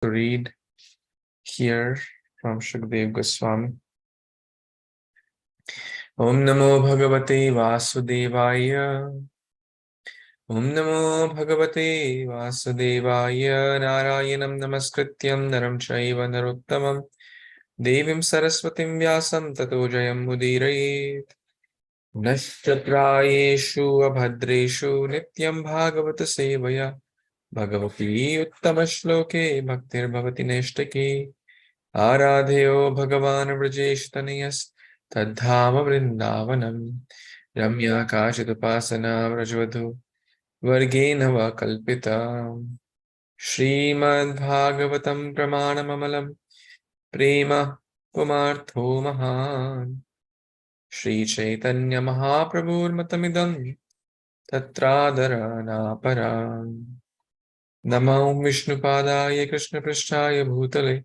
to read here from Shukdev Goswami. Om Namo Bhagavate Vasudevaya. Om Namo Bhagavate Vasudevaya. Narayanam Namaskrityam Naram Chaiva Narottamam Devim Saraswatim Vyasam Tato Jayam Mudirayet. Nashchatrayeshu Abhadreshu Nityaṁ bhāgavata-sevayā. Bhagavati uttama shloke bhaktir bhavati neshtake. Aradheyo Bhagavan Vrajesh Taniyas Tadhama Vrindavanam. Ramya Kashidupasana Vrajvadhu Vargena va Kalpita. Śrīmad-Bhāgavatam Pramanamamalam Prema Pumartho Mahan. Śrī Caitanya Mahāprabhu Matamidam Tatradharana Param. Namo Vishnupadaya Krishna Prasthaya Bhutale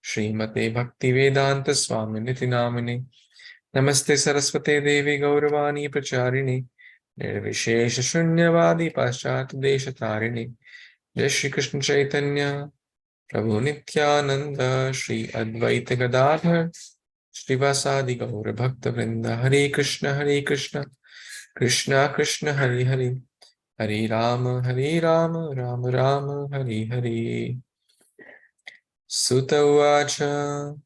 Srimate Bhaktivedanta Swami Niti Namine. Namaste Saraswate Devi Gauravani Pracharini Nirvishesha Shunyavadi Paschat Deshatarini. Jai Shri Krishna Chaitanya Prabhu Nityananda Shri Advaita Gadadhar Srivasadi Gaura Bhakta Vrinda. Hare Krishna Krishna Krishna Hare Hare, Hare Rama Rama Rama Hare Hare. Sutta Uvacha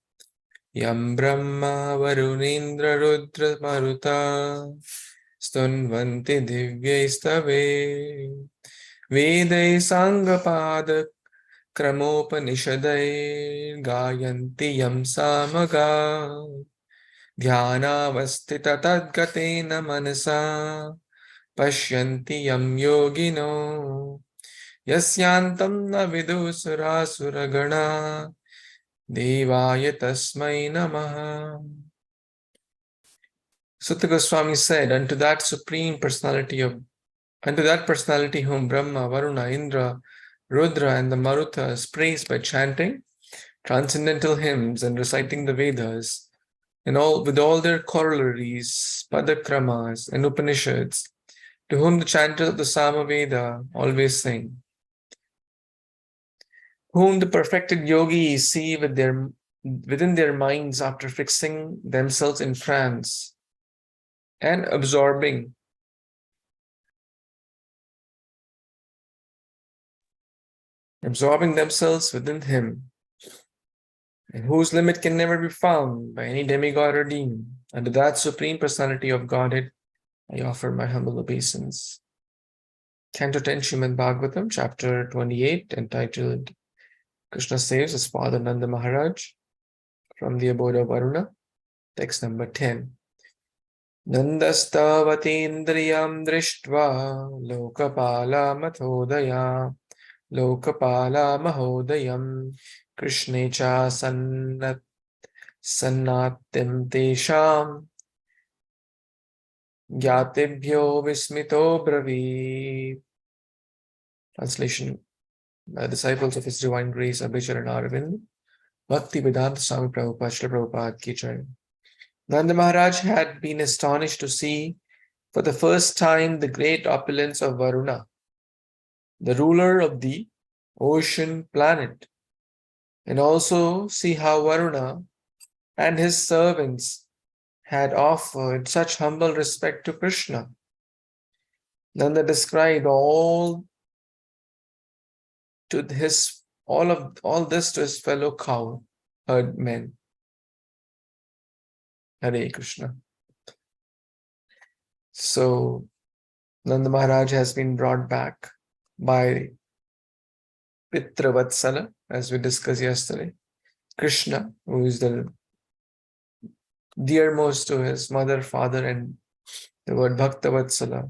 Yam Brahma Varunindra Rudra Maruta Stunvanti Divyaistave Vedai Sangapada Kramopanishadai Gayanti Yam Samaga Dhyanavastita Tadgatena Manasa Pashyanti Yam Yogino Yasyantam na vidusura suragana Devaya Tasmai Namaha. Sutta Goswami said, unto that personality whom Brahma, Varuna, Indra, Rudra and the Marutas praise by chanting transcendental hymns and reciting the Vedas, and with all their corollaries, Padakramas and Upanishads, to whom the chanters of the Samaveda always sing, whom the perfected yogis see within their minds after fixing themselves in trance and absorbing themselves within him, and whose limit can never be found by any demigod or demon. Unto that Supreme Personality of Godhead, I offer my humble obeisance. Canto 10, Śrīmad-Bhāgavatam, chapter 28, entitled Kṛṣṇa Saves his father Nanda Maharaj from the abode of Varuna. Text number 10. Nandastavatindriyam drishtva lokapala mathodaya lokapala mahodayam Kṛṣṇe cha sannatim tesham gyatibhyo vismito bravi. Translation by disciples of His Divine Grace Abhichar and Arvind, Bhaktivedanta Swami Prabhupada, Srila Prabhupada Ki Jai. Nanda Maharaj had been astonished to see for the first time the great opulence of Varuna, the ruler of the ocean planet, and also see how Varuna and his servants had offered such humble respect to Kṛṣṇa. Nanda described all this to his fellow cow herdmen. Hare Krishna. So Nanda Maharaj has been brought back by Pitra Vatsala, as we discussed yesterday. Kṛṣṇa, who is the dearmost to his mother, father, and the word Bhakta Vatsala,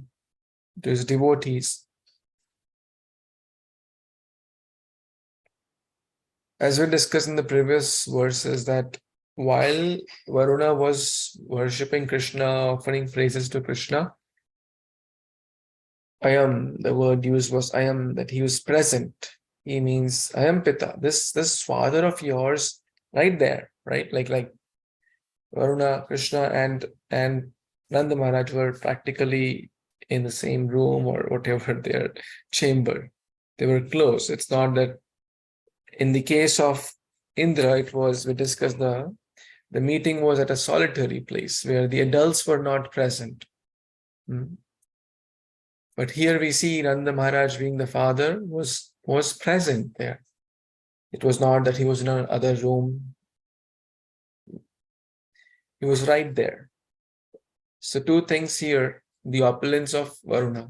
to his devotees. As we discussed in the previous verses, that while Varuna was worshipping Kṛṣṇa, offering praises to Kṛṣṇa, Ayam, the word used was Ayam, that he was present. He means Ayam Pita, this father of yours, right there, right? Like Varuna, Kṛṣṇa, and Nanda Maharaj were practically in the same room or whatever their chamber. They were close. It's not that In the case of Indra, we discussed the meeting was at a solitary place where the adults were not present. But here we see Nanda Maharaj, being the father, was present there. It was not that he was in another room. He was right there. So two things here, the opulence of Varuna.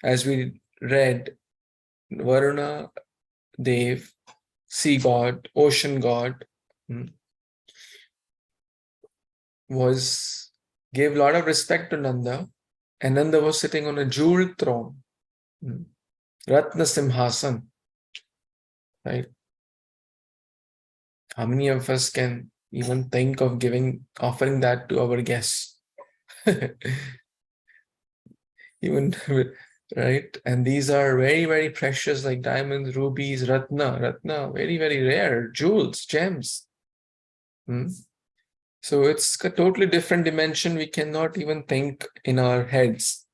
As we read, Varuna, Dev, sea god, ocean god, gave a lot of respect to Nanda, and Nanda was sitting on a jeweled throne, Ratna Simhasan, right? How many of us can even think of offering that to our guests? Even, right? And these are very, very precious, like diamonds, rubies, ratna, very, very rare, jewels, gems. So it's a totally different dimension. We cannot even think in our heads.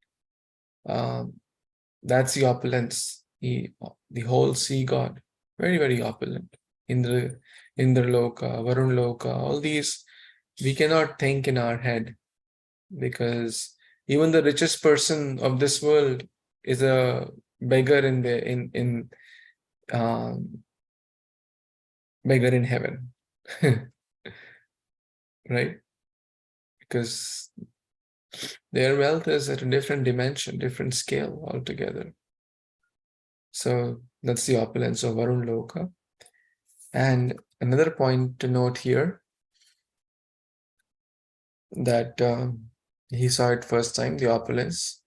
That's the opulence, the whole sea god, very, very opulent. Indra Loka, Varun Loka, all these we cannot think in our head, because even the richest person of this world is a beggar beggar in heaven. Right? Because their wealth is at a different dimension, different scale altogether. So that's the opulence of Varun Loka. And another point to note here, that he saw it first time, the opulence,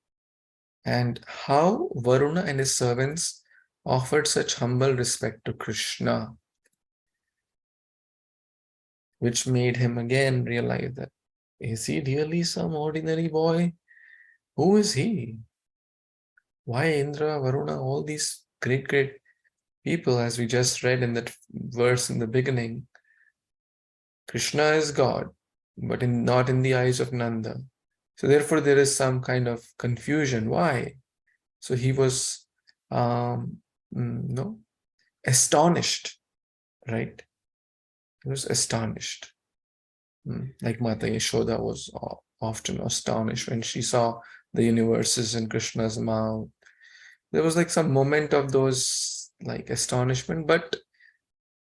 and how Varuna and his servants offered such humble respect to Kṛṣṇa, which made him again realize that, is he really some ordinary boy? Who is he? Why Indra, Varuna, all these great, great people, as we just read in that verse in the beginning? Kṛṣṇa is God, but not in the eyes of Nanda. So therefore there is some kind of confusion. Why? So he was astonished, right? He was astonished. Like Mata Yashoda was often astonished when she saw the universes in Krishna's mouth. There was like some moment of those like astonishment, but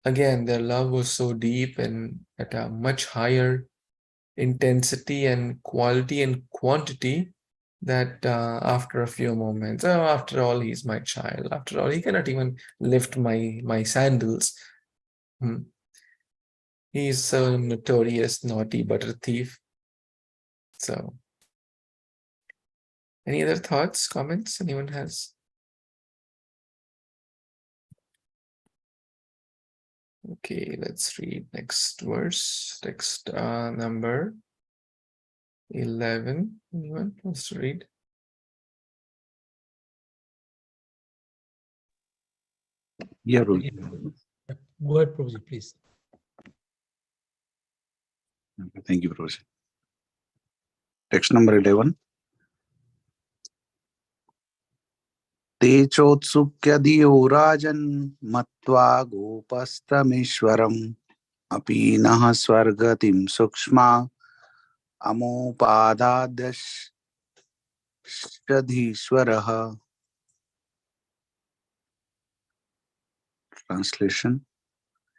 again, their love was so deep and at a much higher intensity and quality and quantity that after a few moments, after all, he's my child. After all, he cannot even lift my sandals. He's a notorious naughty butter thief. So, any other thoughts, comments anyone has? Okay, let's read next verse. Text number 11. Anyone wants to read? Yeah, Go ahead, Prabhuji, please. Thank you, Prabhuji. Text number 11. Techotsukya diyo rajan matva gopastamishwaram apinaha swargatim sukshma amopadadash shadhishwaraha. Translation.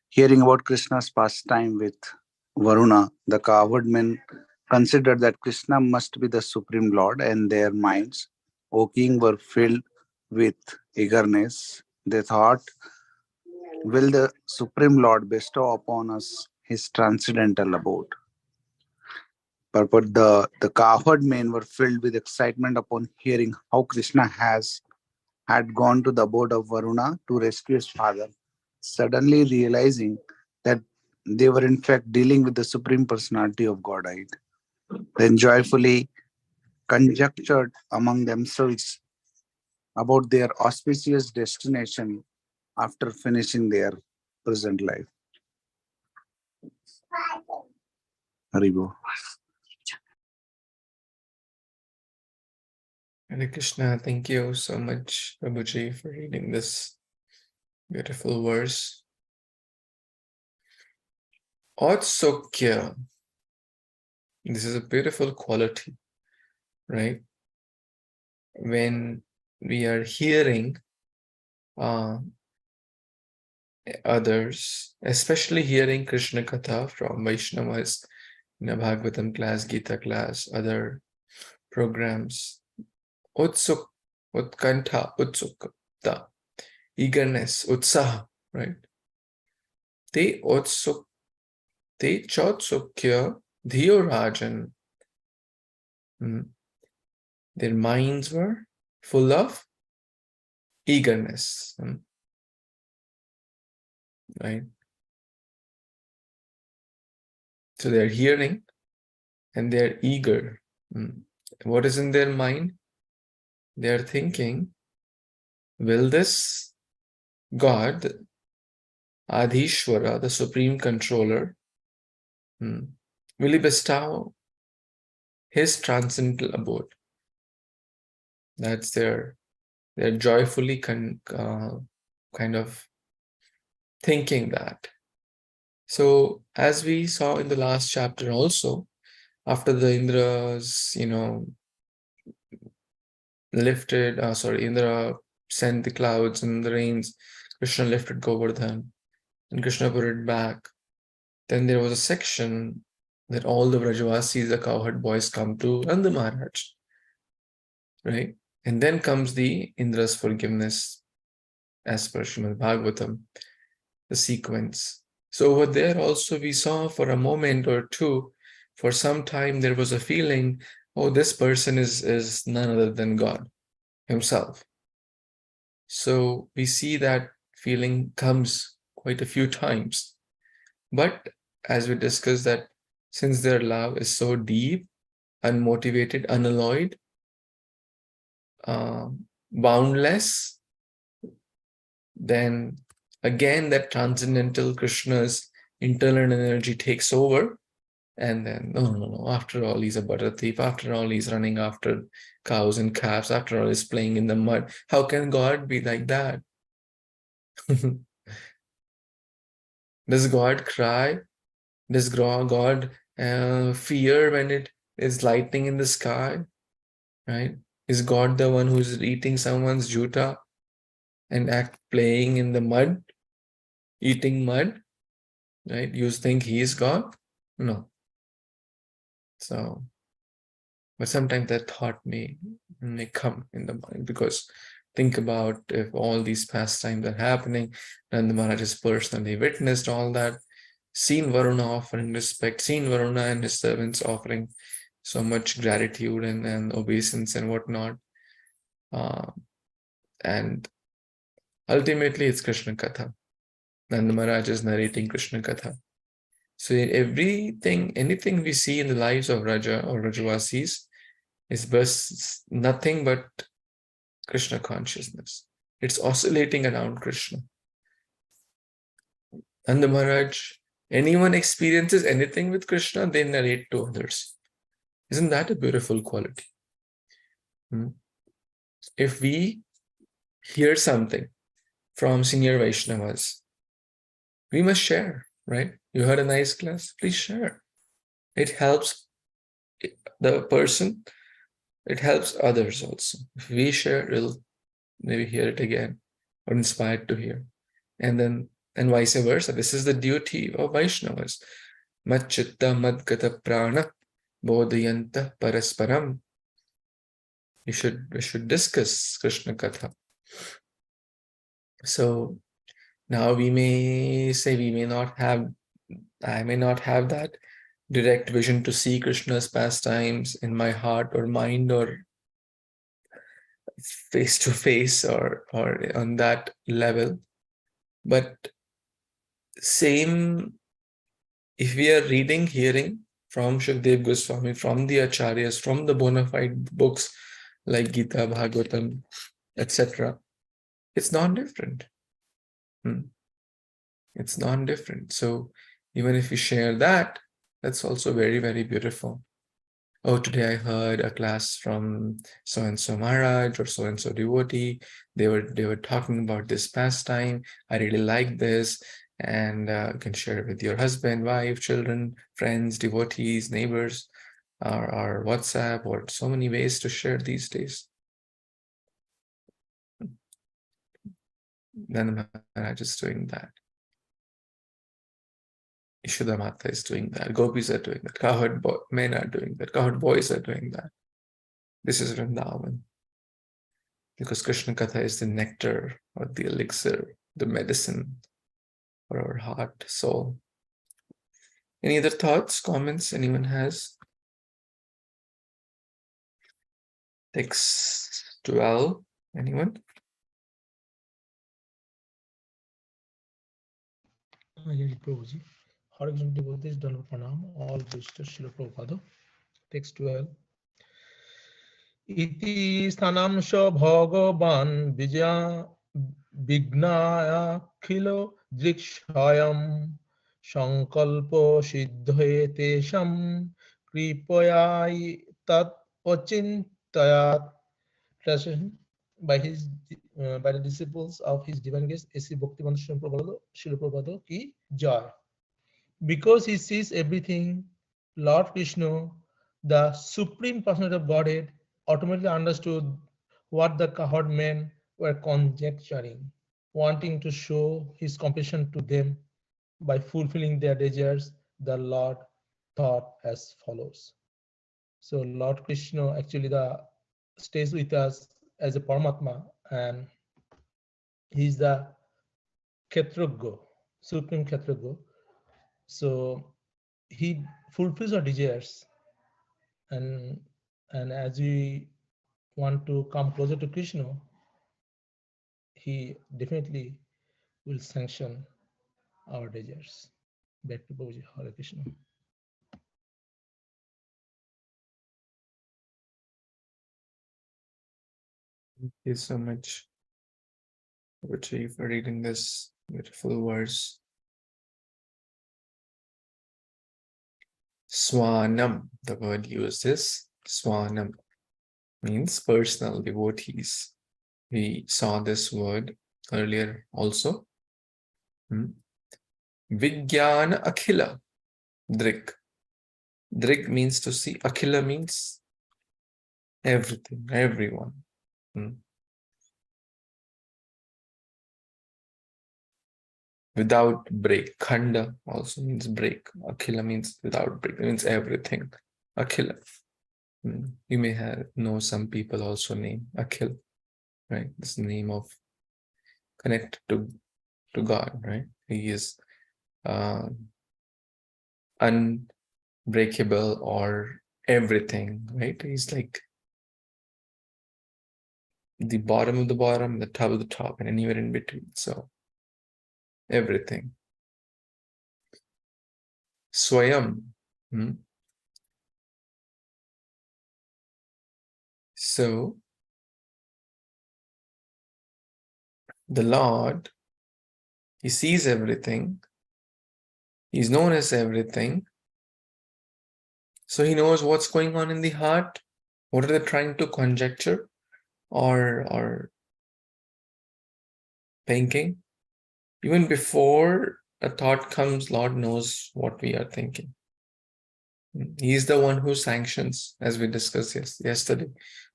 Hearing about Krishna's pastime with Varuna, the cowherd men considered that Krishna must be the Supreme Lord, and their minds, O King, were filled with eagerness. They thought, will the Supreme Lord bestow upon us his transcendental abode? But the cowherd men were filled with excitement upon hearing how Krishna had gone to the abode of Varuna to rescue his father, suddenly realizing that they were in fact dealing with the Supreme Personality of Godhead. Then joyfully conjectured among themselves about their auspicious destination after finishing their present life. Haribo. Hare Krishna, thank you so much, Prabhuji, for reading this Beautiful verse. Otsokya. This is a beautiful quality, right? When we are hearing others, especially hearing Krishna Katha from Vaishnavas in a Bhagavatam class, Gita class, other programs, utkantha, utsukta, eagerness, utsaha, right? Te chotsukya dhiyo rajan. Their minds were full of eagerness, right? So they're hearing and they're eager. What is in their mind? They're thinking, will this God, Adhishwara, the Supreme Controller, will he bestow his transcendental abode? That's they're joyfully kind of thinking that. So as we saw in the last chapter also, after the Indras, Indra sent the clouds and the rains, Krishna lifted Govardhan, and Krishna put it back. Then there was a section that all the Vrajavasis, the cowherd boys, come to Nanda Maharaj, right? And then comes the Indra's forgiveness as per Śrīmad-Bhāgavatam, the sequence. So over there also we saw for a moment or two, for some time there was a feeling, oh, this person is none other than God himself. So we see that feeling comes quite a few times. But as we discussed that since their love is so deep, unmotivated, unalloyed, boundless, then again that transcendental Krishna's internal energy takes over, and then no, after all he's a butter thief, after all he's running after cows and calves, after all he's playing in the mud. How can God be like that? Does God cry? Does God fear when it is lightning in the sky? Right? Is God the one who's eating someone's juta and playing in the mud, eating mud? Right? You think he is God? No. So, but sometimes that thought may come in the mind, because think about if all these pastimes are happening, and the Maharaj has personally witnessed all that, seen Varuna offering respect, seen Varuna and his servants offering so much gratitude and obeisance and whatnot. And ultimately it's Krishna Katha. And the Maharaj is narrating Krishna Katha. So anything we see in the lives of Raja or Rajavasis is nothing but Krishna consciousness. It's oscillating around Krishna. And the Maharaj, anyone experiences anything with Krishna, they narrate to others. Isn't that a beautiful quality? If we hear something from senior Vaishnavas, we must share, right? You heard a nice class, please share. It helps the person, it helps others also. If we share, we'll maybe hear it again or inspired to hear. And vice versa. This is the duty of Vaishnavas. Mad-chitta mad-gata prana bodhayanta parasparam. We should discuss Krishna Katha. So now we may say I may not have that direct vision to see Krishna's pastimes in my heart or mind or face to face or on that level. But same, if we are hearing from Shukdev Goswami, from the Acharyas, from the bona fide books like Gita, Bhagavatam, etc., it's non-different. It's non-different. So even if we share that, that's also very, very beautiful. oh, today I heard a class from so-and-so Maharaj or so-and-so devotee. They were talking about this pastime. I really like this. And you can share it with your husband, wife, children, friends, devotees, neighbors, or WhatsApp, or so many ways to share these days. Nanda Maharaj is doing that. Yashoda Mata is doing that. Gopis are doing that. Cowherd men are doing that. Cowherd boys are doing that. This is Vrindavan. Because Krishna Katha is the nectar or the elixir, the medicine for our heart, soul. Any other thoughts, comments anyone has? Text 12. Anyone? Yes, Prabhuji. Hare Krishna devotees, Dhanava Pranam, all visitors, Srila Prabhupada. Text 12. Iti sthanam sha bhagavan vijaya vignaya khilo drikshayam sankalpo siddhaye tesham kripayai tat ochintayat. Translation by the disciples of his divine guest A.C. Bhaktivedanta Srila Prabhupada ki jai. Because he sees everything, Lord Krishna, the Supreme Personality of Godhead, automatically understood what the cowherd men were conjecturing, wanting to show his compassion to them by fulfilling their desires. The Lord thought as follows. So Lord Krishna actually stays with us as a Paramatma, and he is the Kshetrogya, Supreme Kshetrogya. So he fulfills our desires, and as we want to come closer to Krishna, he definitely will sanction our desires. Back to Prabhuji. Hare Krishna. Thank you so much, Ruchi, for reading this beautiful verse. Swanam, the word used is Swanam, means personal devotees. We saw this word earlier also. Vijnana Akhila, Drik. Drik means to see. Akhila means everything, everyone. Without break. Khanda also means break. Akhila means without break. It means everything. Akhila. You may know some people also named Akhil, right? This is the name of connected to God, right? He is unbreakable or everything, right? He's like the bottom of the bottom, the top of the top, and anywhere in between. So everything. Swayam. So the Lord, he sees everything. He's known as everything. So he knows what's going on in the heart. What are they trying to conjecture or thinking? Even before a thought comes, Lord knows what we are thinking. He's the one who sanctions, as we discussed yesterday.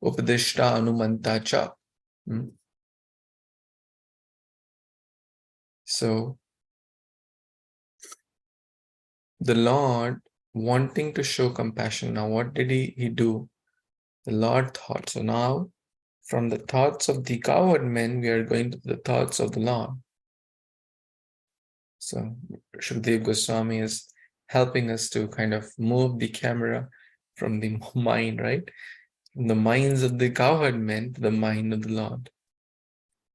Upadishta anumanta cha. So the Lord wanting to show compassion. Now, what did he do? The Lord thought. So now, from the thoughts of the cowherd men, we are going to the thoughts of the Lord. So Shukdev Goswami is helping us to kind of move the camera from the mind, right? From the minds of the cowherd men to the mind of the Lord.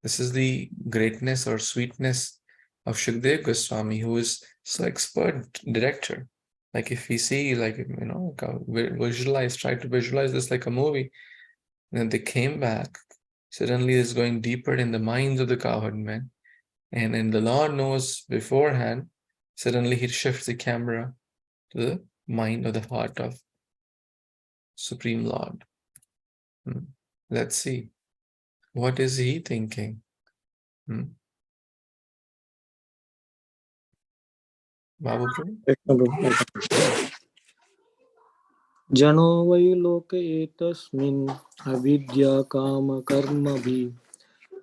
This is the greatness or sweetness of Shukdev Goswami, who is so expert director. Like if we see, like, try to visualize this like a movie. And then they came back. Suddenly it's going deeper in the minds of the cowherd men. And then the Lord knows beforehand, suddenly he shifts the camera to the mind or the heart of Supreme Lord. Let's see. What is he thinking? Babu Prabhu? Jano vai loka etasmin avidya kama karmabhi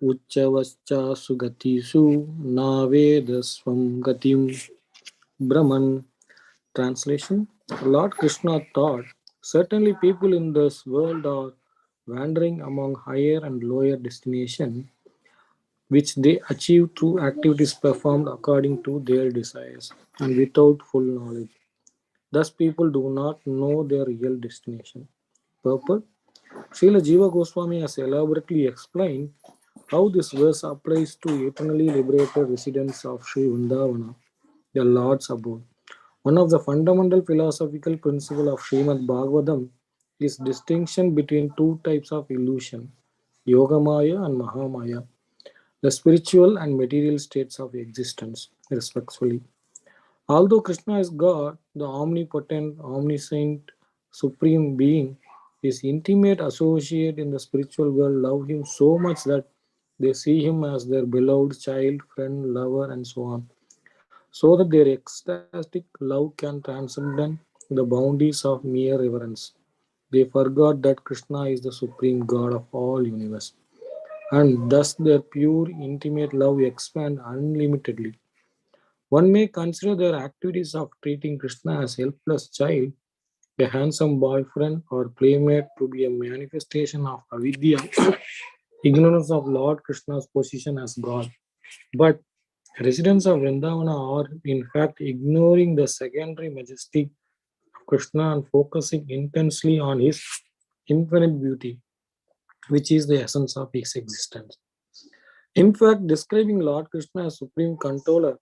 uccavascha sugatisu navedasvam gatim Brahman. Translation: Lord Krishna thought, certainly people in this world are wandering among higher and lower destinations, which they achieve through activities performed according to their desires and without full knowledge. Thus, people do not know their real destination. Purport: Srila Jiva Goswami has elaborately explained how this verse applies to eternally liberated residents of Sri Vrindavana, the Lord's abode. One of the fundamental philosophical principles of Śrīmad-Bhāgavatam is distinction between two types of illusion, Yogamaya and Mahamaya, the spiritual and material states of existence, respectively. Although Krishna is God, the omnipotent, omniscient, supreme being, his intimate associate in the spiritual world love him so much that they see him as their beloved child, friend, lover, and so on, so that their ecstatic love can transcend the boundaries of mere reverence. They forgot that Krishna is the supreme God of all universe, and thus their pure, intimate love expands unlimitedly. One may consider their activities of treating Krishna as helpless child, a handsome boyfriend, or playmate to be a manifestation of avidya, ignorance of Lord Krishna's position as God. But residents of Vrindavana are in fact ignoring the secondary majesty of Krishna and focusing intensely on his infinite beauty, which is the essence of his existence. In fact, describing Lord Krishna as supreme controller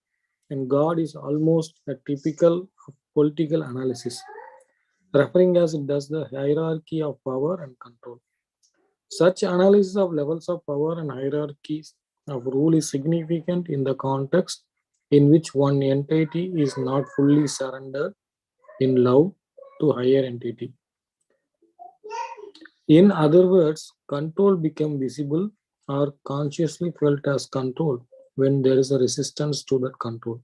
and God is almost a typical of political analysis, referring as it does the hierarchy of power and control. Such analysis of levels of power and hierarchies of rule is significant in the context in which one entity is not fully surrendered in love to higher entity. In other words, control becomes visible or consciously felt as control when there is a resistance to that control.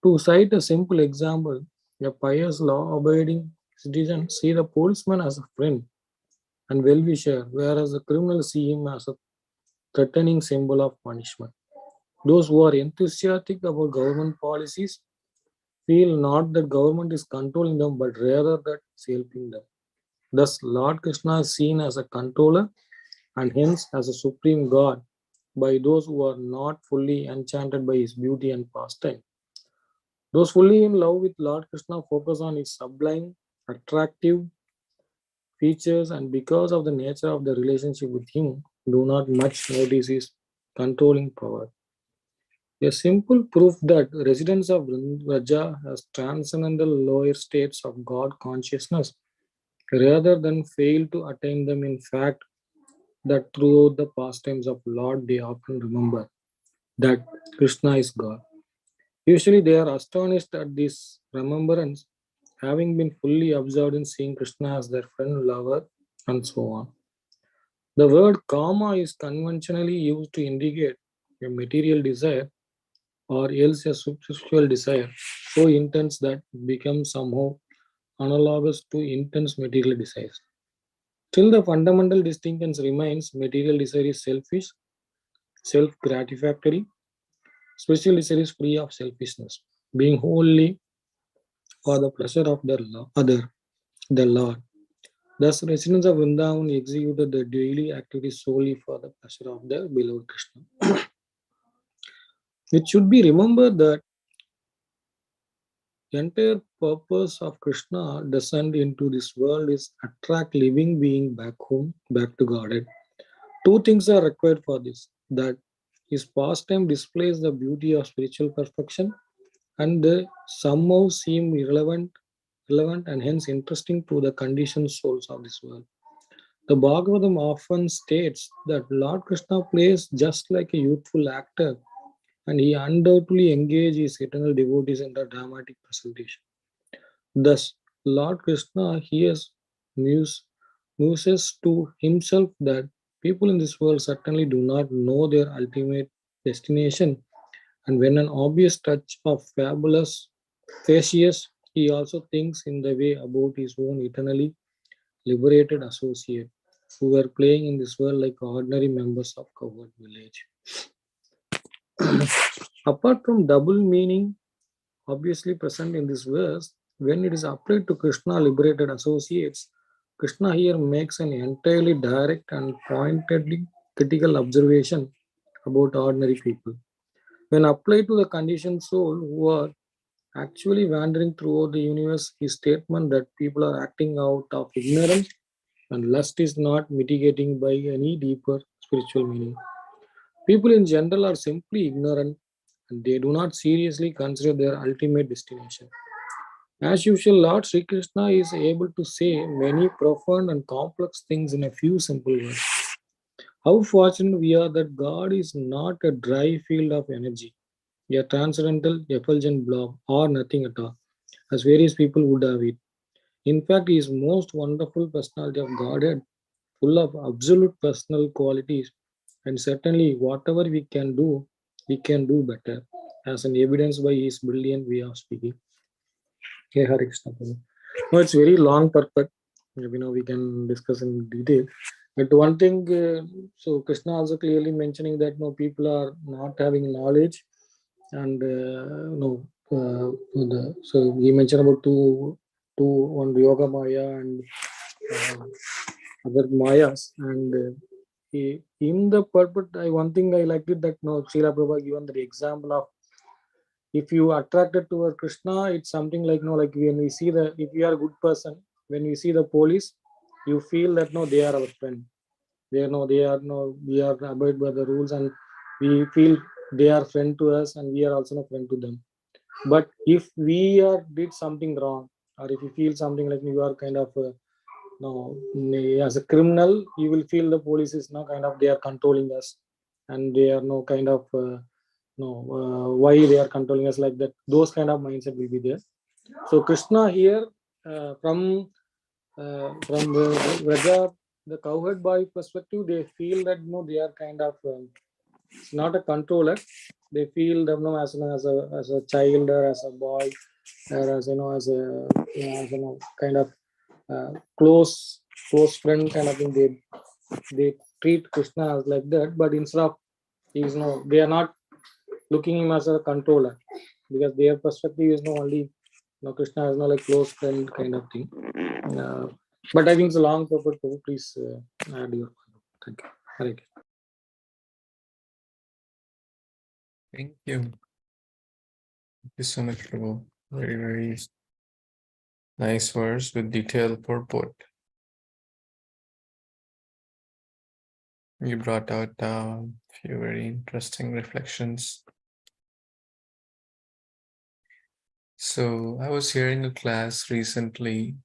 To cite a simple example, a pious law-abiding citizen sees the policeman as a friend and well-wisher, whereas the criminal see him as a threatening symbol of punishment. Those who are enthusiastic about government policies feel not that government is controlling them, but rather that it's helping them. Thus, Lord Krishna is seen as a controller and hence as a supreme God by those who are not fully enchanted by his beauty and pastime. Those fully in love with Lord Krishna focus on his sublime, attractive features, and because of the nature of the relationship with him, do not much notice his controlling power. A simple proof that residents of Vraja has transcendental lower states of God consciousness rather than fail to attain them, in fact, that throughout the pastimes of Lord they often remember that Krishna is God. Usually they are astonished at this remembrance, having been fully absorbed in seeing Krishna as their friend, lover, and so on. The word kama is conventionally used to indicate a material desire or else a superficial desire so intense that it becomes somehow analogous to intense material desires. Still, the fundamental distinction remains: material desire is selfish, self-gratificatory. Spiritual desire is free of selfishness, being wholly for the pleasure of the other, the Lord. Thus, residents of Vrindavan executed their daily activities solely for the pleasure of their beloved Krishna. It should be remembered that the entire purpose of Krishna descent into this world is attract living being back home, back to Godhead. Two things are required for this: that his pastime displays the beauty of spiritual perfection, and they somehow seem relevant and hence interesting to the conditioned souls of this world. The Bhagavatam often states that Lord Krishna plays just like a youthful actor, and he undoubtedly engages eternal devotees in the dramatic presentation. Thus, Lord Krishna hears muses to himself that people in this world certainly do not know their ultimate destination, and when an obvious touch of fabulous Theseus, he also thinks in the way about his own eternally liberated associate who were playing in this world like ordinary members of cowherd village. Apart from double meaning obviously present in this verse, when it is applied to Krishna liberated associates, Krishna here makes an entirely direct and pointedly critical observation about ordinary people. When applied to the conditioned soul who are actually wandering throughout the universe, his statement that people are acting out of ignorance and lust is not mitigating by any deeper spiritual meaning. People in general are simply ignorant and they do not seriously consider their ultimate destination. As usual, Lord Sri Krishna is able to say many profound and complex things in a few simple words. How fortunate we are that God is not a dry field of energy, a transcendental effulgent blob, or nothing at all, as various people would have it. In fact, he is most wonderful personality of Godhead, full of absolute personal qualities, and certainly whatever we can do better, as an evidence by his brilliant way of speaking. Hey, Hare Krishna. No, it's very long purport. We can discuss in detail. But one thing, so Krishna also clearly mentioning that no people are not having knowledge, and so he mentioned about one yoga maya and other mayas, and in the purport, one thing I liked it that no Srila Prabhupada given the example of if you attracted toward Krishna, it's something like like when we see if you are a good person, when we see the police, you feel that no, they are our friend. We are abide by the rules, and we feel they are friend to us, and we are also a friend to them. But if we did something wrong, or if you feel something like you are kind of as a criminal, you will feel the police is kind of they are controlling us, and they are kind of why they are controlling us like that. Those kind of mindset will be there. So Krishna here from the cowherd boy perspective, they feel that they are kind of not a controller. They feel them as a child or as a boy or as kind of close friend kind of thing. They treat Krishna as like that, but instead of they are not looking him as a controller, because their perspective is only Krishna is like close friend kind of thing. But I think it's a long purport. Please add your. Thank you. Hare Krishna. Thank you. Thank you so much, Prabhu. Very, very nice verse with detailed purport. You brought out a few very interesting reflections. So I was hearing a class recently,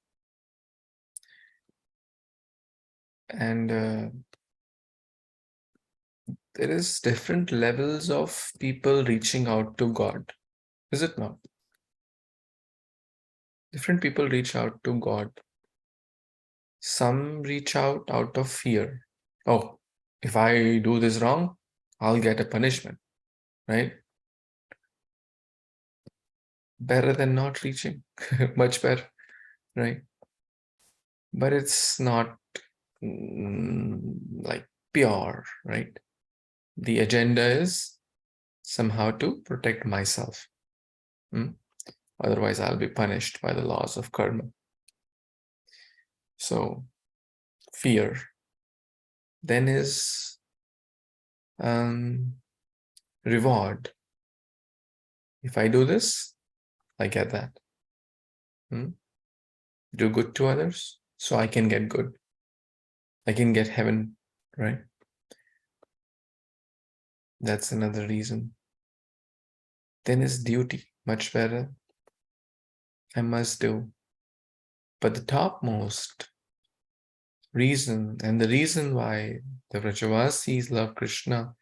and there is different levels of people reaching out to God. Is it not? Different people reach out to God. Some reach out of fear. Oh, if I do this wrong, I'll get a punishment, right? Better than not reaching, much better, right? But it's not like pure, right? The agenda is somehow to protect myself. Otherwise, I'll be punished by the laws of karma. So, fear. Then is reward. If I do this, I get that. Do good to others, so I can get good. I can get heaven, right? That's another reason. Then is duty, much better. I must do. But the topmost reason, and the reason why the Vrajavasis love Krishna,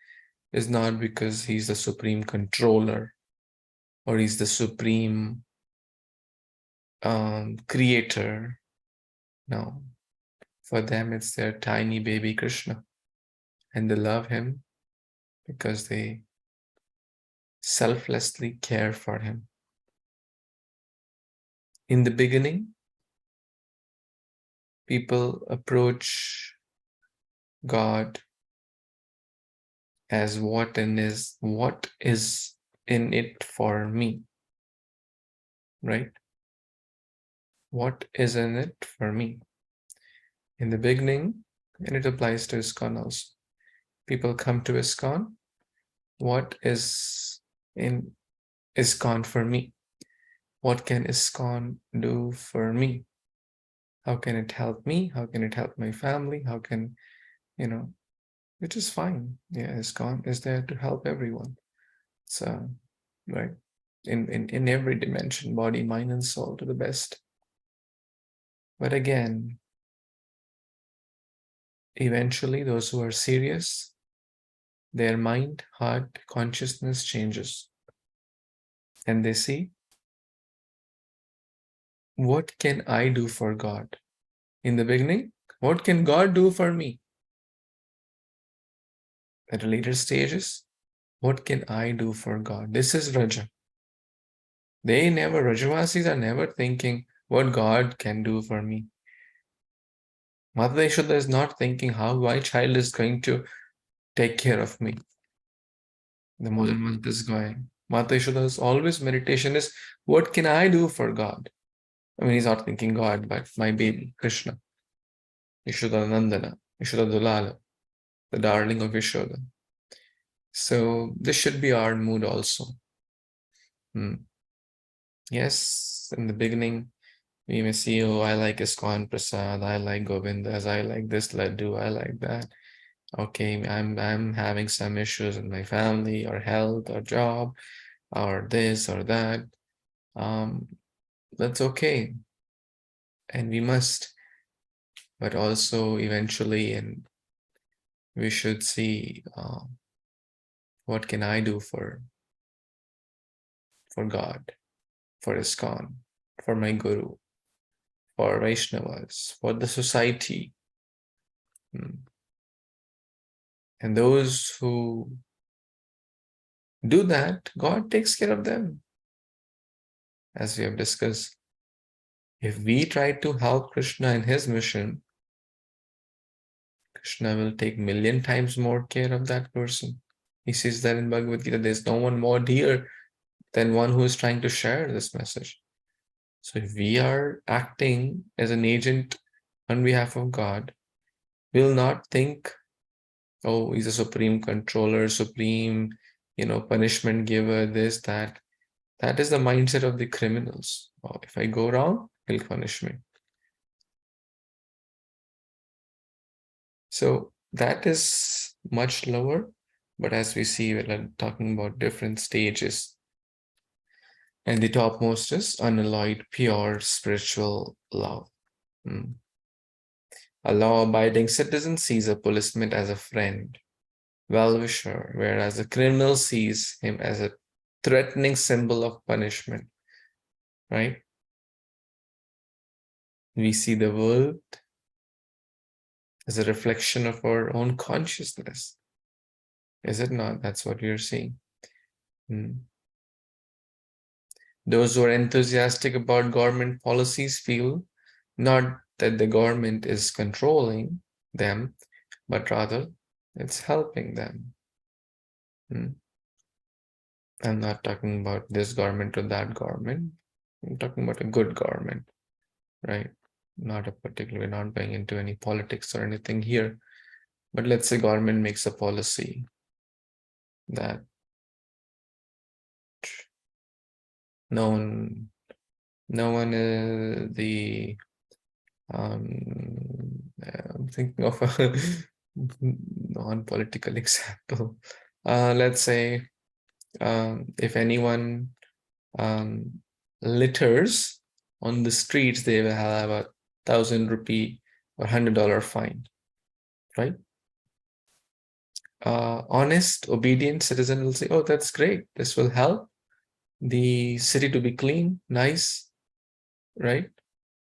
is not because he's the supreme controller or he's the supreme creator. No, For them, it's their tiny baby Kṛṣṇa. And they love him because they selflessly care for him. In the beginning, people approach God as what is in it for me, right? What is in it for me? In the beginning, and it applies to Iskcon also. People come to Iskcon, what is in Iskcon for me? What can Iskcon do for me? How can it help me? How can it help my family? How can, which is fine. Yeah, Iskcon is there to help everyone. So, right, in every dimension, body, mind, and soul, to the best. But again, eventually, those who are serious, their mind, heart, consciousness changes. And they see, what can I do for God? In the beginning, what can God do for me? At later stages, what can I do for God? This is Raja. Rajavasis are never thinking what God can do for me. Mother Yashoda is not thinking how my child is going to take care of me. The modern month is going. Mata Yashoda's always meditation is, what can I do for God? I mean, he's not thinking God, but my baby, Kṛṣṇa. Yashoda Nandana, Yashoda Dulala, the darling of Yashoda. So this should be our mood also. Yes, in the beginning, we may see, oh, I like Iskcon Prasad, I like Govindas, I like this Laddu, I like that. Okay, I'm having some issues in my family or health or job or this or that. That's okay. And we must, but also eventually, and we should see what can I do for God, for Iskcon, for my Guru, for Vaishnavas, for the society. And those who do that, God takes care of them. As we have discussed, if we try to help Kṛṣṇa in his mission, Kṛṣṇa will take 1,000,000 times more care of that person. He says that in Bhagavad Gita, there's no one more dear than one who is trying to share this message. So if we are acting as an agent on behalf of God, we'll not think, oh, he's a supreme controller, supreme, punishment giver, this, that. That is the mindset of the criminals. Oh, if I go wrong, he'll punish me. So that is much lower, but as we see, we're talking about different stages. And the topmost is unalloyed, pure spiritual love. A law-abiding citizen sees a policeman as a friend, well-wisher, whereas a criminal sees him as a threatening symbol of punishment, right? We see the world as a reflection of our own consciousness. Is it not? That's what we are seeing. Those who are enthusiastic about government policies feel not that the government is controlling them, but rather it's helping them. I'm not talking about this government or that government. I'm talking about a good government, right? Not a particular, we're not going into any politics or anything here. But let's say government makes a policy that no one is the I'm thinking of a non-political example. Let's say if anyone litters on the streets, they will have a 1,000 rupee or $100 fine, right? Honest, obedient citizen will say, oh, that's great. This will help the city to be clean, nice, right?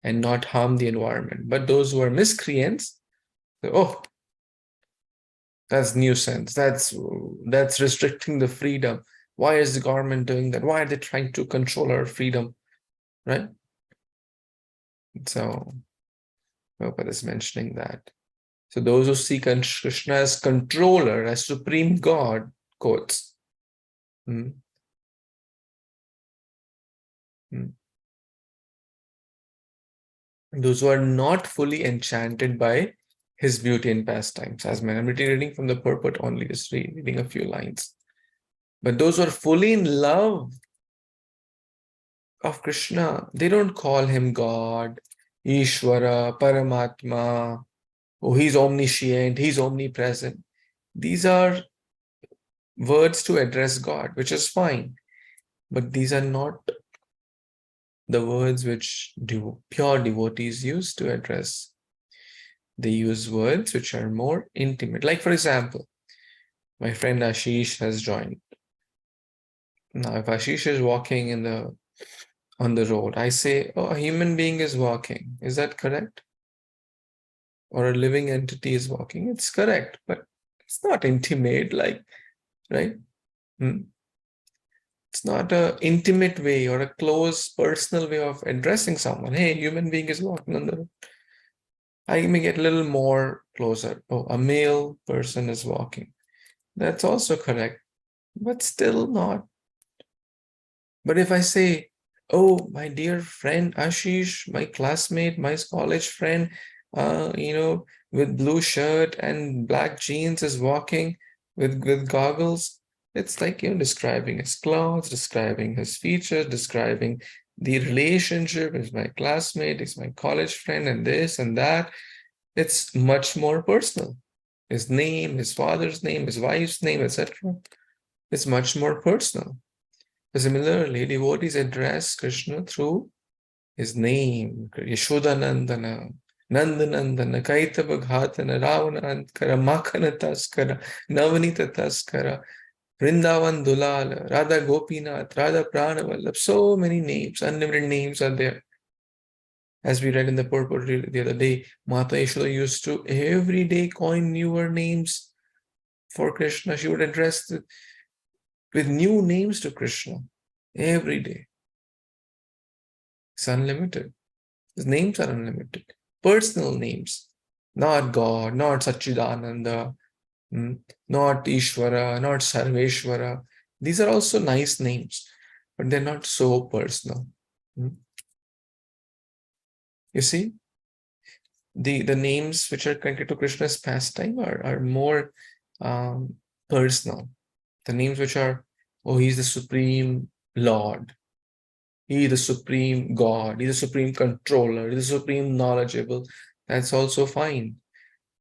and not harm the environment. But those who are miscreants, oh, that's nuisance. That's restricting the freedom. Why is the government doing that? Why are they trying to control our freedom? Right? So Prabhupada is mentioning that. So those who see Kṛṣṇa as controller, as supreme God, quotes. Those who are not fully enchanted by his beauty and pastimes. As I'm reading from the purport only, just reading a few lines. But those who are fully in love of Kṛṣṇa, they don't call him God, Ishvara, Paramatma, oh, he's omniscient, he's omnipresent. These are words to address God, which is fine. But these are not the words which pure devotees use to address. They use words which are more intimate. Like, for example, my friend Ashish has joined. Now, if Ashish is walking on the road, I say, oh, a human being is walking. Is that correct? Or a living entity is walking. It's correct, but it's not intimate, like, right? It's not an intimate way or a close personal way of addressing someone. Hey, human being is walking on the road. I may get a little more closer. Oh, a male person is walking. That's also correct, but still not. But if I say, oh, my dear friend Ashish, my classmate, my college friend, with blue shirt and black jeans is walking with goggles, it's like, describing his clothes, describing his features, describing the relationship. Is my classmate, is my college friend, and this and that. It's much more personal. His name, his father's name, his wife's name, etc. It's much more personal. Similarly, devotees address Kṛṣṇa through his name, Yashodanandana, Nandanandana, Kaitavaghatana, Ravanantkara, Makhana Taskara, Navanita Taskara, Vrindavan Dulala, Radha Gopinath, Radha Pranavallabh. So many names, unlimited names are there. As we read in the purport the other day, Mata Yashoda used to every day coin newer names for Kṛṣṇa. She would address with new names to Kṛṣṇa every day. It's unlimited. His names are unlimited. Personal names, not God, not Satchidananda, not Ishvara, not Sarveshvara. These are also nice names, but they're not so personal. You see, the names which are connected to Krishna's pastime are more personal. The names which are, oh, he's the supreme Lord, he is the supreme God, he's the supreme controller, he's the supreme knowledgeable. That's also fine.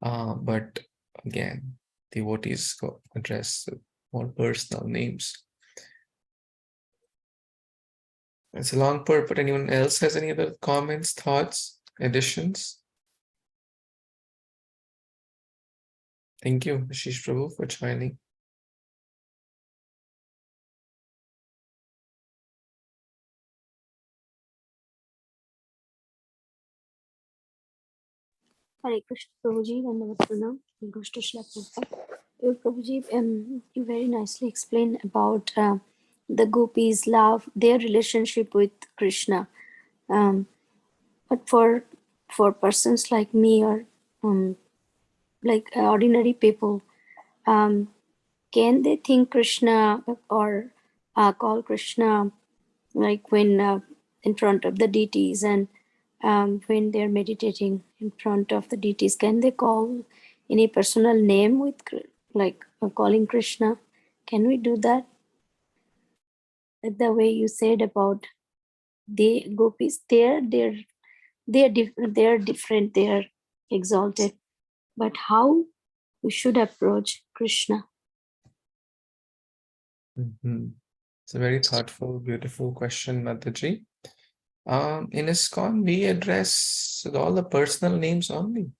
But again, devotees address more personal names. It's a long purport. Anyone else has any other comments, thoughts, additions? Thank you, Ashish Prabhu, for joining. Hare Krishna, Prabhuji, Nanda, Krishna Prabhuji, you very nicely explained about the gopis' love, their relationship with Krishna. But for persons like me or like ordinary people, can they think Krishna or call Krishna like when in front of the deities and when they're meditating in front of the deities, can they call any personal name with like calling Krishna? Can we do that? Like the way you said about the gopis, they're different, they're exalted. But how we should approach Krishna? It's a very thoughtful, beautiful question, Mataji. In Iskcon, we address all the personal names only.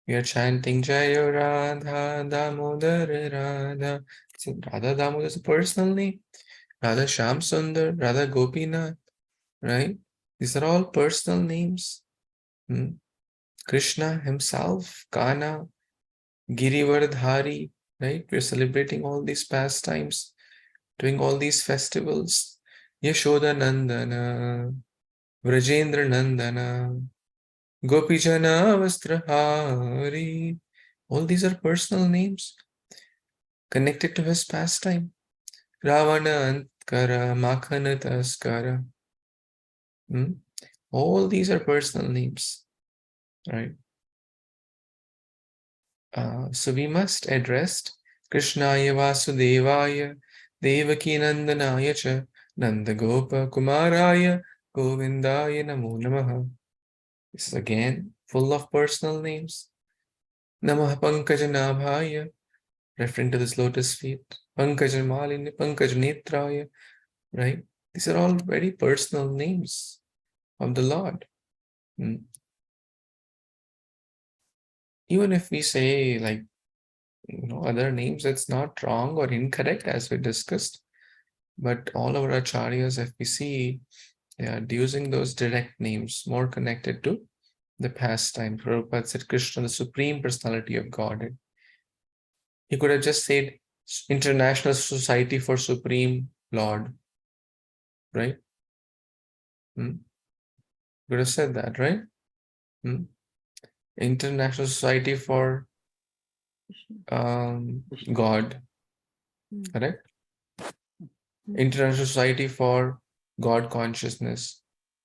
We are chanting Jaya Radha Damodara Radha. So Radha Damodara is a personal name. Radha Sham Sundar, Radha Gopinath, right? These are all personal names. Krishna himself, Kana, Girivardhari, right? We're celebrating all these pastimes, doing all these festivals. Yashoda Nandana, Vrajendra Nandana, Gopijana Vastrahari. All these are personal names connected to his pastime. Ravana Antkara, Makhana Taskara. All these are personal names, right? So we must address Krishnaya Vasudevaya, Devaki Nandanaya cha, Nanda Gopa Kumaraya, Govindaya Namo Namaha. This is again full of personal names. Namaha Pankajanabhaya, referring to this lotus feet. Pankajamalini, Pankajanetraya, right? These are all very personal names of the Lord. Even if we say like, other names, that's not wrong or incorrect as we discussed. But all our acharyas, if we see, they are using those direct names more connected to the pastime. Prabhupada said Krishna, the Supreme Personality of Godhead. He could have just said International Society for Supreme Lord, right? Could have said that, right? International Society for God, correct? International Society for God Consciousness,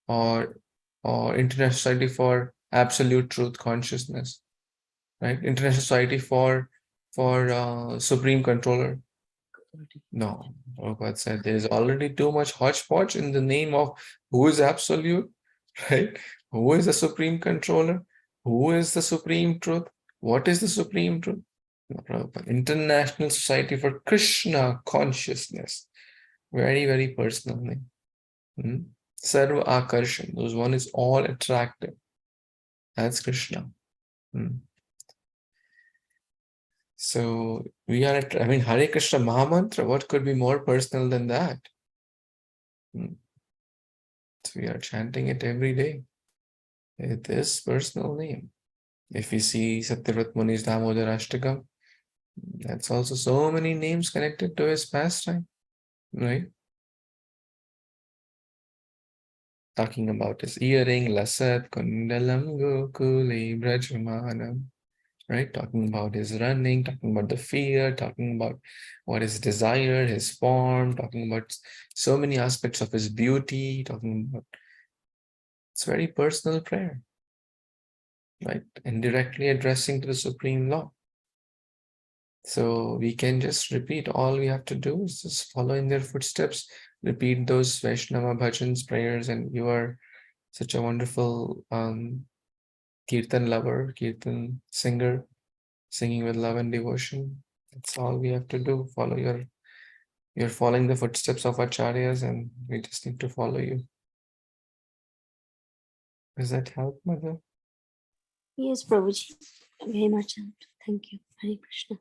or International Society for Absolute Truth Consciousness, right? International Society for Supreme Controller. No, Prabhupada said there is already too much hodgepodge in the name of who is absolute, right? Who is the Supreme Controller? Who is the Supreme Truth? What is the Supreme Truth? No, Prabhupada. International Society for Kṛṣṇa Consciousness. Very, very personal name. Sarva Akarshan. Those one is all attractive. That's Krishna. So we are at, Hare Krishna Mahamantra, what could be more personal than that? So we are chanting it every day. It is personal name. If we see Satyavrat Muni's Damodar Ashtakam, that's also so many names connected to his pastime, right? Talking about his earring, Lasat, Kundalam, Gokule, Brajamanam, right? Talking about his running, talking about the fear, talking about what his desire, his form, talking about so many aspects of his beauty, talking about, it's very personal prayer, right? And directly addressing to the Supreme Lord. So we can just repeat, all we have to do is just follow in their footsteps, repeat those Vaishnava bhajans, prayers, and you are such a wonderful kirtan lover, kirtan singer, singing with love and devotion. That's all we have to do. Follow you're following the footsteps of acharyas, and we just need to follow you. Does that help, Mother? Yes, Prabhuji. Very much helped. Thank you. Hare Krishna.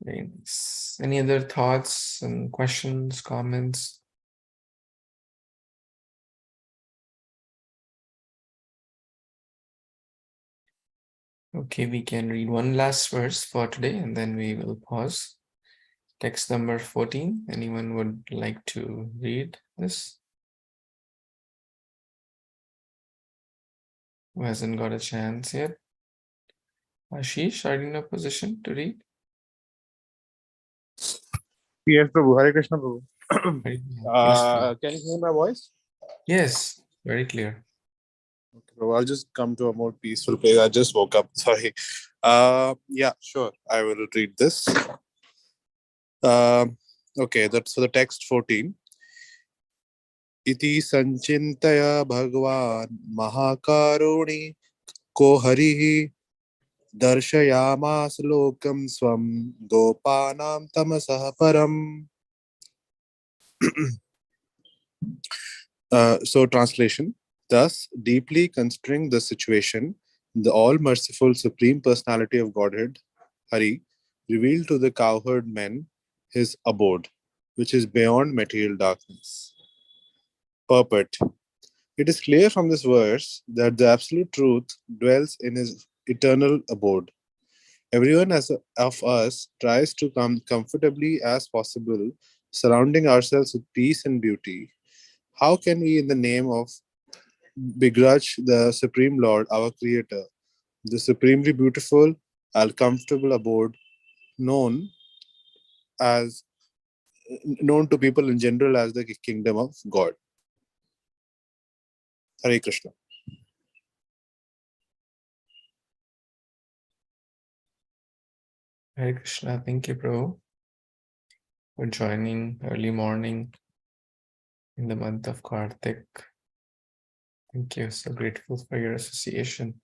Very nice. Any other thoughts and questions, comments? Okay, we can read one last verse for today and then we will pause. Text number 14. Anyone would like to read this? Who hasn't got a chance yet? Ashish, are you in a position to read? Yes, Prabhu. Hare Krishna, Prabhu. Yes, Can you hear my voice? yes, very clear. Okay, Prabhu. I'll just come to a more peaceful place. I just woke up. Sorry. Yeah, sure. I will read this. Okay, that's for the text 14. Iti sanchintaya bhagwan mahakaruni ko harihi darshayamas lokam swam gopanam tamasah param. So translation, thus deeply considering the situation, the all-merciful Supreme Personality of Godhead, Hari, revealed to the cowherd men his abode, which is beyond material darkness. purport. It is clear from this verse that the absolute truth dwells in his eternal abode. Everyone of us tries to come comfortably as possible, surrounding ourselves with peace and beauty. How can we, in the name of, begrudge the Supreme Lord, our Creator, the supremely beautiful and comfortable abode known to people in general as the kingdom of God? Hare Krishna. Hare Krishna. Thank you, bro, for joining early morning in the month of Kartik. Thank you. So grateful for your association.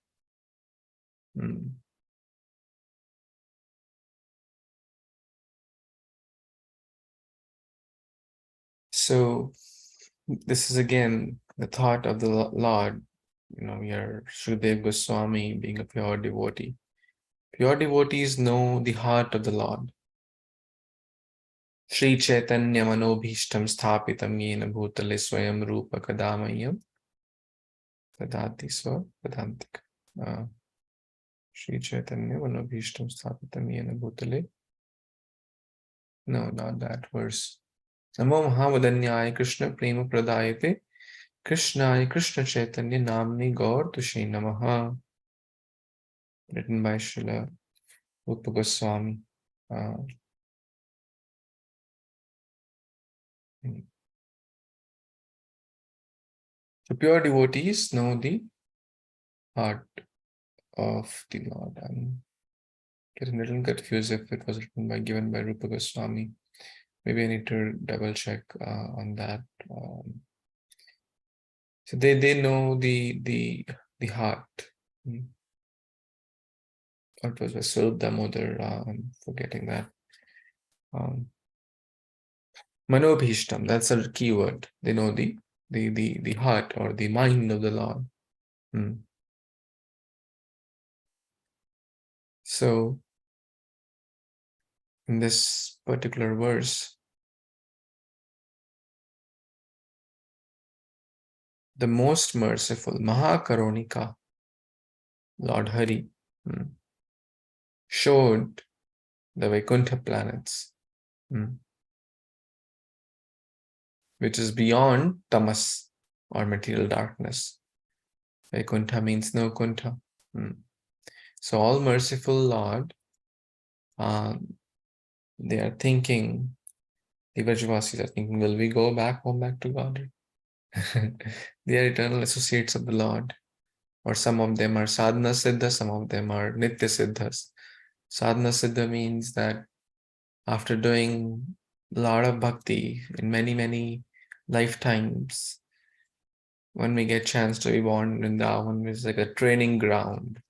So this is again the thought of the Lord. Your Shukadev Goswami being a pure devotee. Pure devotees know the heart of the Lord. Śrī Caitanya-Mahāprabhu sthapitam yena bhutale swayam rupa kadamayam tadati swa padantika. Śrī Caitanya-Mahāprabhu sthapitam yena bhutale. No, not that verse. Namo Mahavadanyaya Krishna Prema Pradayate Krishnaya Krishna Chaitanya Namni Gaur Tushe Namaha. Written by Srila Rupa Goswami. So pure devotees know the heart of the Lord. I'm getting a little confused if it was given by Rupa Goswami. Maybe I need to double check on that. So they know the heart. What was Vasud Damodar? I'm forgetting that. Manobhishtam, that's a key word. They know the heart or the mind of the Lord. So in this particular verse, the most merciful, Mahakaronika, Lord Hari, showed the Vaikuntha planets, which is beyond tamas or material darkness. Vaikuntha means no kuntha. So all merciful Lord, they are thinking, the Vrajavasis are thinking, will we go back home, back to God? They are eternal associates of the Lord. Or some of them are sadhana siddha, some of them are nitya siddhas. Sadhana siddha means that after doing a lot of bhakti in many lifetimes, when we get chance to be born in Vrindavan, it's like a training ground.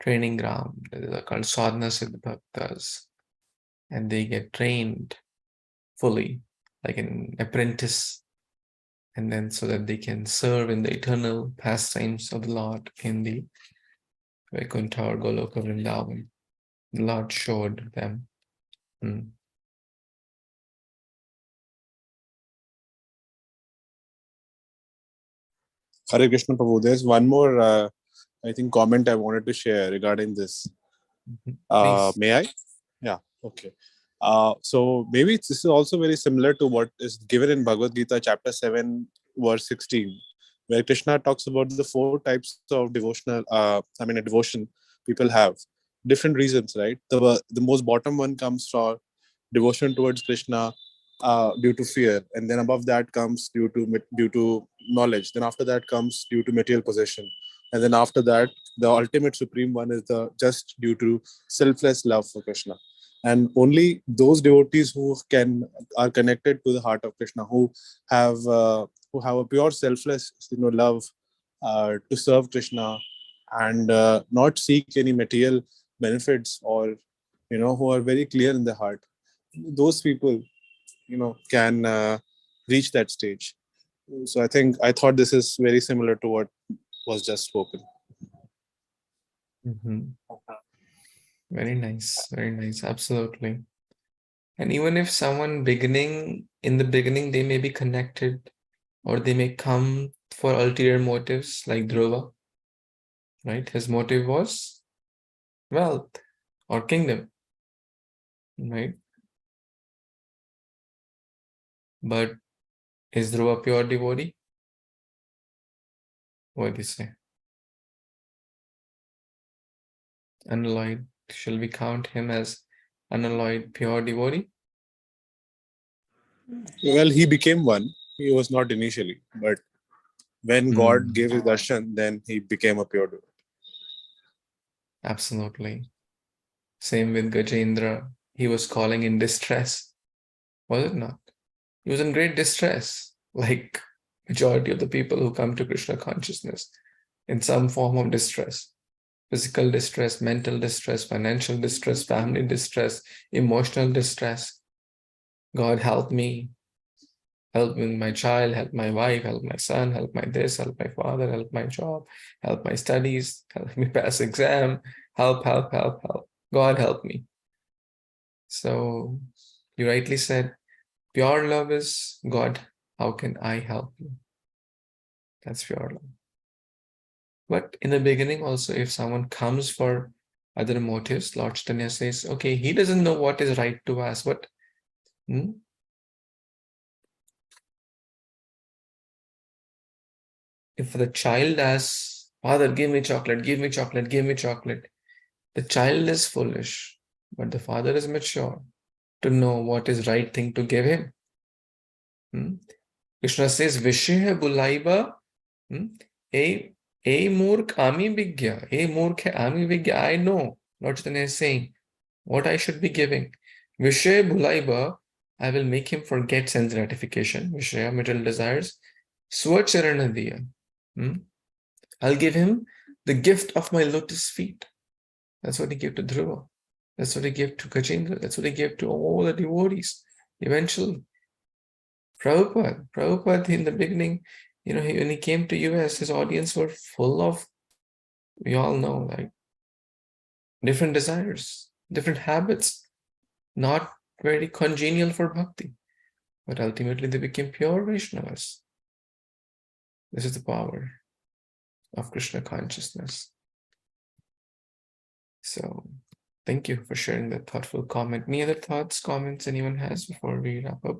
They are called sadhana siddha bhaktas. And they get trained fully, like an apprentice. And then so that they can serve in the eternal pastimes of the Lord in the Vaikuntha or Goloka Vrindavan. The Lord showed them. Hare Krishna Prabhu. There's one more, I think, comment I wanted to share regarding this. May I? Yeah, okay. So maybe this is also very similar to what is given in Bhagavad Gita, chapter 7, verse 16, where Krishna talks about the 4 types of devotional, a devotion people have. Different reasons, right? The most bottom one comes from devotion towards Krishna due to fear, and then above that comes due to knowledge. Then after that comes due to material possession, and then after that, the ultimate supreme one is just due to selfless love for Krishna. And only those devotees who are connected to the heart of Krishna, who have a pure selfless love to serve Krishna and not seek any material benefits, or who are very clear in their heart, those people can reach that stage. So I thought this is very similar to what was just spoken. Very nice, absolutely. And even if someone in the beginning they may be connected or they may come for ulterior motives like Dhruva, right? His motive was wealth or kingdom, right? But is Dhruva pure devotee? What do you say? Unalloyed. Shall we count him as unalloyed pure devotee? Well, he became one. He was not initially, but when God gave his darshan, then he became a pure devotee. Absolutely. Same with Gajendra. He was calling in distress. Was it not? He was in great distress, like majority of the people who come to Krishna consciousness, in some form of distress. Physical distress, mental distress, financial distress, family distress, emotional distress. God help me. Help my child, help my wife, help my son, help my this, help my father, help my job, help my studies, help me pass exam, help. God help me. So you rightly said, pure love is God, how can I help you? That's pure love. But in the beginning also, if someone comes for other motives, Lord Chaitanya says, okay, he doesn't know what is right to ask, but if the child asks, Father, give me chocolate, give me chocolate, give me chocolate, the child is foolish, but the father is mature to know what is right thing to give him. Krishna says, Vishya bulaiba, a murk ami vigya, a murk ami vigya. I know, Lord Chaitanya is saying, what I should be giving. Vishya bulaiba, I will make him forget sense gratification, Vishya, material desires. Swacharanadiya, I'll give him the gift of my lotus feet. That's what he gave to Dhruva. That's what he gave to Gajendra. That's what he gave to all the devotees. Eventually, Prabhupada in the beginning, when he came to US, his audience were full of, we all know, like different desires, different habits, not very congenial for bhakti. But ultimately they became pure Vaishnavas. This is the power of Krishna consciousness. So, thank you for sharing that thoughtful comment. Any other thoughts, comments anyone has before we wrap up?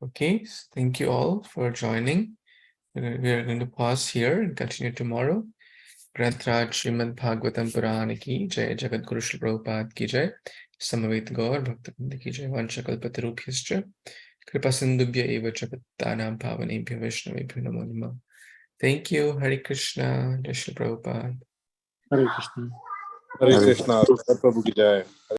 Okay, so thank you all for joining. We are going to pause here and continue tomorrow. Grantraj Śrīmad-Bhāgavatam Purana ki jai, Jagat Guru Śrīla Prabhupada ki jai, Samaveta Gaur Bhakta ki jai, Vanchakalpatarubhyascha, Kripasindubhya eva Jagattanam Pavanebhyo Vaishnavebhyo Namo Namah. Thank you. Hare Krishna. Jai Śrīla Prabhupada. Hare Krishna. Hare Krishna. Prabhu ki jai.